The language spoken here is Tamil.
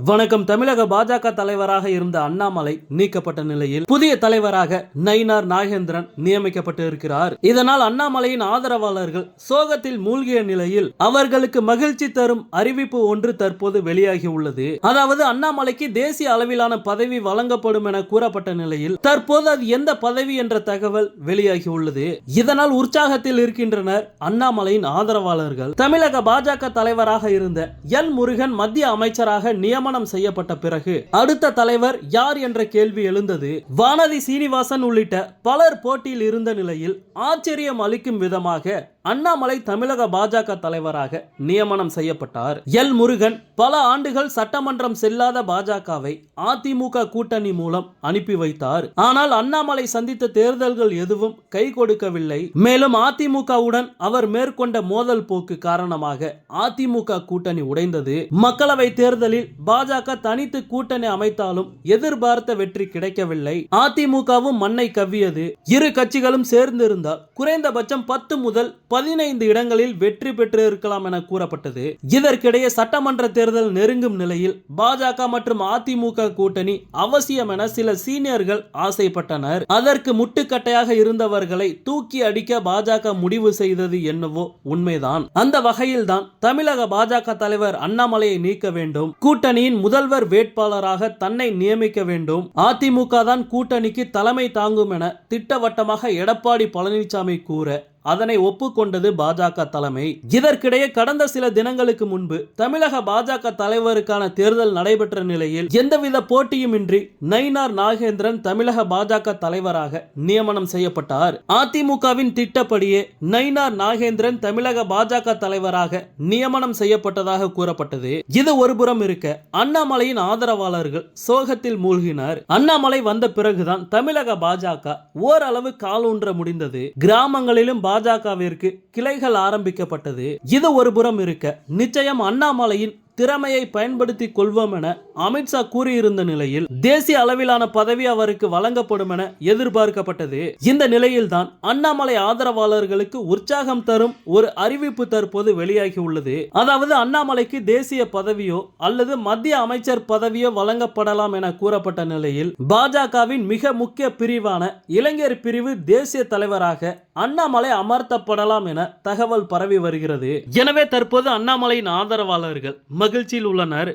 வணக்கம். தமிழக பாஜக தலைவராக இருந்த அண்ணாமலை நீக்கப்பட்ட நிலையில் புதிய தலைவராக நயினார் நாகேந்திரன் நியமிக்கப்பட்டு இருக்கிறார். இதனால் அண்ணாமலையின் ஆதரவாளர்கள் சோகத்தில் மூழ்கிய நிலையில் அவர்களுக்கு மகிழ்ச்சி தரும் அறிவிப்பு ஒன்று தற்போது வெளியாகி உள்ளது. அதாவது அண்ணாமலைக்கு தேசிய அளவிலான பதவி வழங்கப்படும் என கூறப்பட்ட நிலையில் தற்போது அது எந்த பதவி என்ற தகவல் வெளியாகி உள்ளது. இதனால் உற்சாகத்தில் இருக்கின்றனர் அண்ணாமலையின் ஆதரவாளர்கள். தமிழக பாஜக தலைவராக இருந்த எல் முருகன் மத்திய அமைச்சராக நியமனம் செய்யப்பட்ட பிறகு அடுத்த தலைவர் யார் என்ற கேள்வி எழுந்தது. வானதி சீனிவாசன் உள்ளிட்ட பலர் போட்டியில் இருந்த நிலையில் ஆச்சரியம் அளிக்கும் விதமாக அண்ணாமலை தமிழக பாஜக தலைவராக நியமனம் செய்யப்பட்டார். எல் முருகன் பல ஆண்டுகள் சட்டமன்றம் செல்லாத பாஜகவை அதிமுக கூட்டணி மூலம் அனுப்பி வைத்தார். ஆனால் அண்ணாமலை சந்தித்த தேர்தல்கள் எதுவும் கை கொடுக்கவில்லை. மேலும் அதிமுகவுடன் அவர் மேற்கொண்ட மோதல் போக்கு காரணமாக அதிமுக கூட்டணி உடைந்தது. மக்களவை தேர்தலில் பாஜக தனித்து கூட்டணி அமைத்தாலும் எதிர்பார்த்த வெற்றி கிடைக்கவில்லை. அதிமுகவும் மண்ணை கவ்வியது. இரு கட்சிகளும் சேர்ந்திருந்தால் குறைந்தபட்சம் 10 முதல் 15 இடங்களில் வெற்றி பெற்று இருக்கலாம் என கூறப்பட்டது. இதற்கிடையே சட்டமன்ற தேர்தல் நெருங்கும் நிலையில் பாஜக மற்றும் அதிமுக கூட்டணி அவசியம் என சில சீனியர்கள் ஆசைப்பட்டனர். அதற்கு முட்டுக்கட்டையாக இருந்தவர்களை தூக்கி அடிக்க பாஜக முடிவு செய்தது என்னவோ உண்மைதான். அந்த வகையில்தான் தமிழக பாஜக தலைவர் அண்ணாமலையை நீக்க வேண்டும், கூட்டணியின் முதல்வர் வேட்பாளராக தன்னை நியமிக்க வேண்டும், அதிமுக தான் கூட்டணிக்கு தலைமை தாங்கும் என திட்டவட்டமாக எடப்பாடி பழனிசாமி கூற அதனை ஒப்புக்கொண்டது பாஜக தலைமை. இதற்கிடையே கடந்த சில தினங்களுக்கு முன்பு தமிழக பாஜக தலைவருக்கான தேர்தல் நடைபெற்ற நிலையில் எந்தவித போட்டியுமின்றி நயினார் நாகேந்திரன் தமிழக பாஜக தலைவராக நியமனம் செய்யப்பட்டார். அதிமுகவின் திட்டப்படியே நயினார் நாகேந்திரன் தமிழக பாஜக தலைவராக நியமனம் செய்யப்பட்டதாக கூறப்பட்டது. இது ஒருபுறம் இருக்க அண்ணாமலையின் ஆதரவாளர்கள் சோகத்தில் மூழ்கினர். அண்ணாமலை வந்த பிறகுதான் தமிழக பாஜக ஓரளவு காலூன்ற முடிந்தது. கிராமங்களிலும் பாஜகவிற்கு கிளைகள் ஆரம்பிக்கப்பட்டது. இது ஒருபுறம் இருக்க நிச்சயம் அண்ணாமலையின் திறமையை பயன்படுத்திக் கொள்வோம் என அமித்ஷா கூறியிருந்த நிலையில் தேசிய அளவிலான பதவி அவருக்கு வழங்கப்படும் என எதிர்பார்க்கப்பட்டது. இந்த நிலையில்தான் அண்ணாமலை ஆதரவாளர்களுக்கு உற்சாகம் தரும் ஒரு அறிவிப்பு தற்போது வெளியாகி உள்ளது. அதாவது அண்ணாமலைக்கு தேசிய பதவியோ அல்லது மத்திய அமைச்சர் பதவியோ வழங்கப்படலாம் என கூறப்பட்ட நிலையில் பாஜகவின் மிக முக்கிய பிரிவான இளைஞர் பிரிவு தேசிய தலைவராக அண்ணாமலை அமர்த்தப்படலாம் என தகவல் பரவி வருகிறது. எனவே தற்போது அண்ணாமலையின் ஆதரவாளர்கள் மகிழ்ச்சியில் உள்ளனர்.